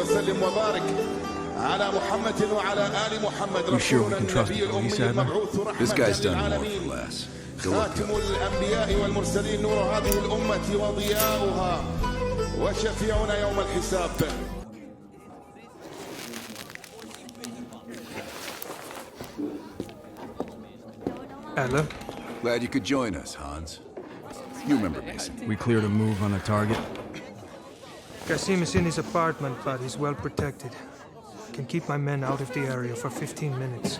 وسلم وبارك على محمد وعلى آل محمد رسولنا النبي الأمي المبعوث رحمة للعالمين خاتم الأنبياء والمرسلين نور هذه الأمة وضياؤها وشفيعنا يوم الحساب. Hello. Glad you could join us, Hans. You remember Mason. We cleared a move on a target. Kasim is in his apartment, but he's well protected. Can keep my men out of the area for 15 minutes.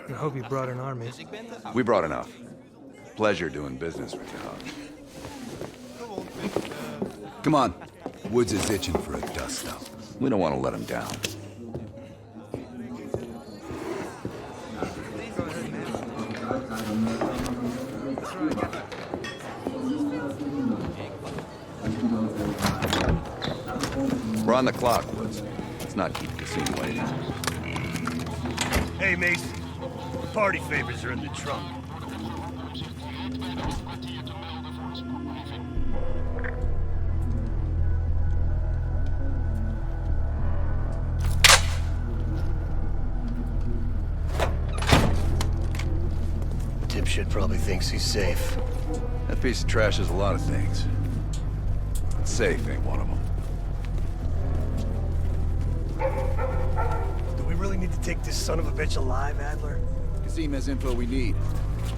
I hope you brought an army. We brought enough. Pleasure doing business with you, Hans. Come on. Woods is itching for a dust-up. We don't want to let him down. We're on the clock, Woods. Let's not keep Kasim waiting. Hey, Mason. Party favors are in the trunk. Dipshit probably thinks he's safe. That piece of trash is a lot of things. Safe ain't one of them. Do we really need to take this son of a bitch alive, Adler? Kasim has info we need.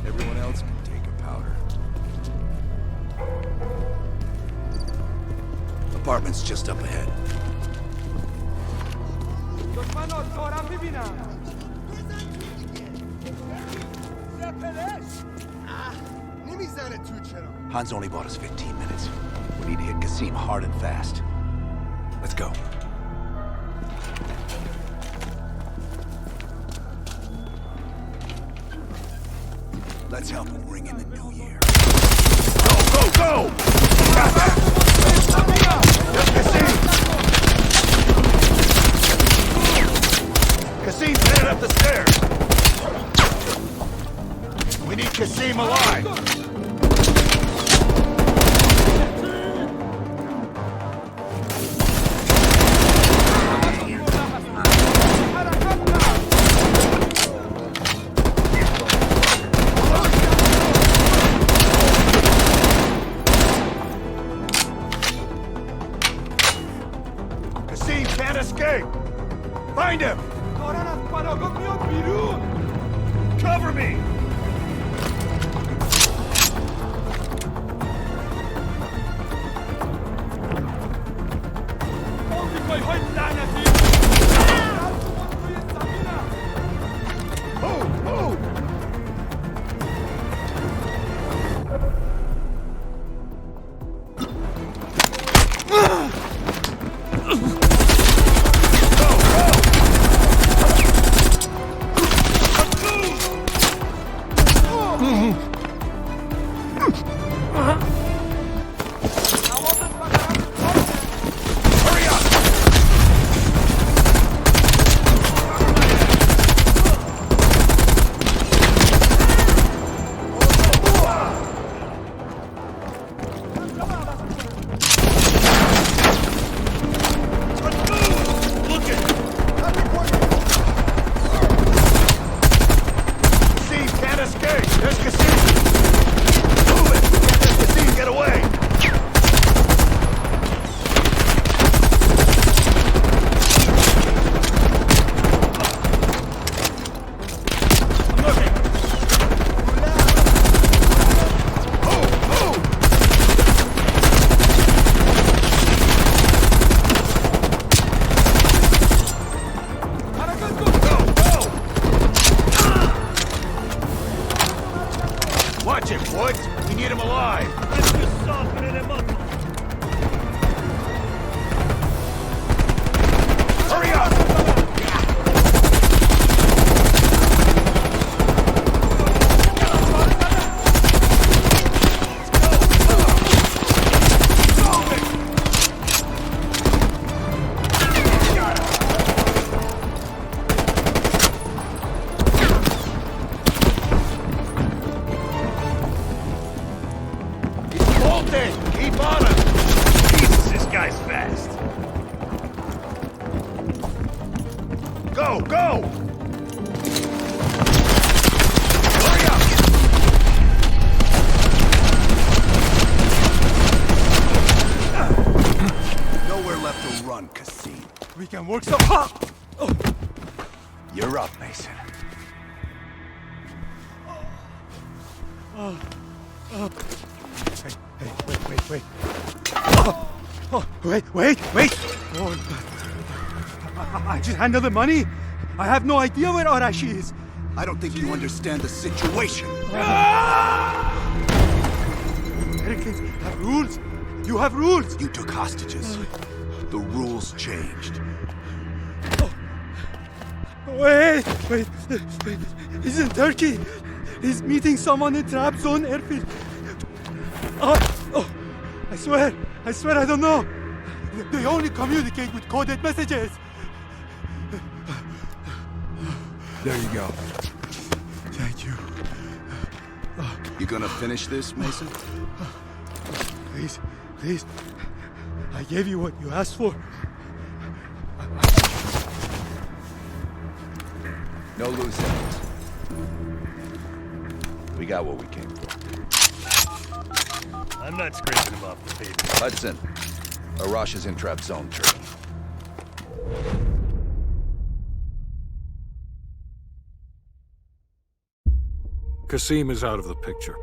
Everyone else can take a powder. Apartment's just up ahead. Hans only bought us 15 minutes. We need to hit Kasim hard and fast. Let's go. Let's help him ring in the new year. Go, go, go! There's Kasim! Kasim's headed up the stairs! We need Kasim alive! Find him! Cover me! Keep on! and work so... You're up, Mason. Wait. Wait! Oh, I just handle the money. I have no idea where Arashi is. I don't think you understand the situation. Americans have rules. You have rules. You took hostages. The rules changed. Wait. He's in Turkey. He's meeting someone in Trap Zone airfield. I swear I don't know. They only communicate with coded messages. There you go. Thank you. You gonna finish this, Mason? Please. I gave you what you asked for. No loose ends. We got what we came for. I'm not scraping him off the paper. Hudson, Arash is in Trap Zone, Turkey. Kasim is out of the picture.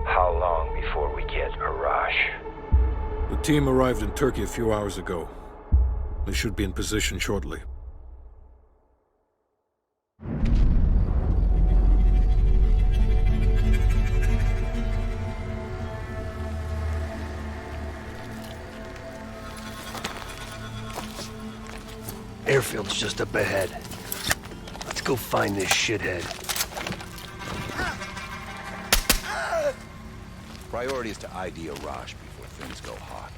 How long before we get Arash? The team arrived in Turkey a few hours ago. They should be in position shortly. Airfield's just up ahead. Let's go find this shithead. Priority is to ID Arash before things go hot.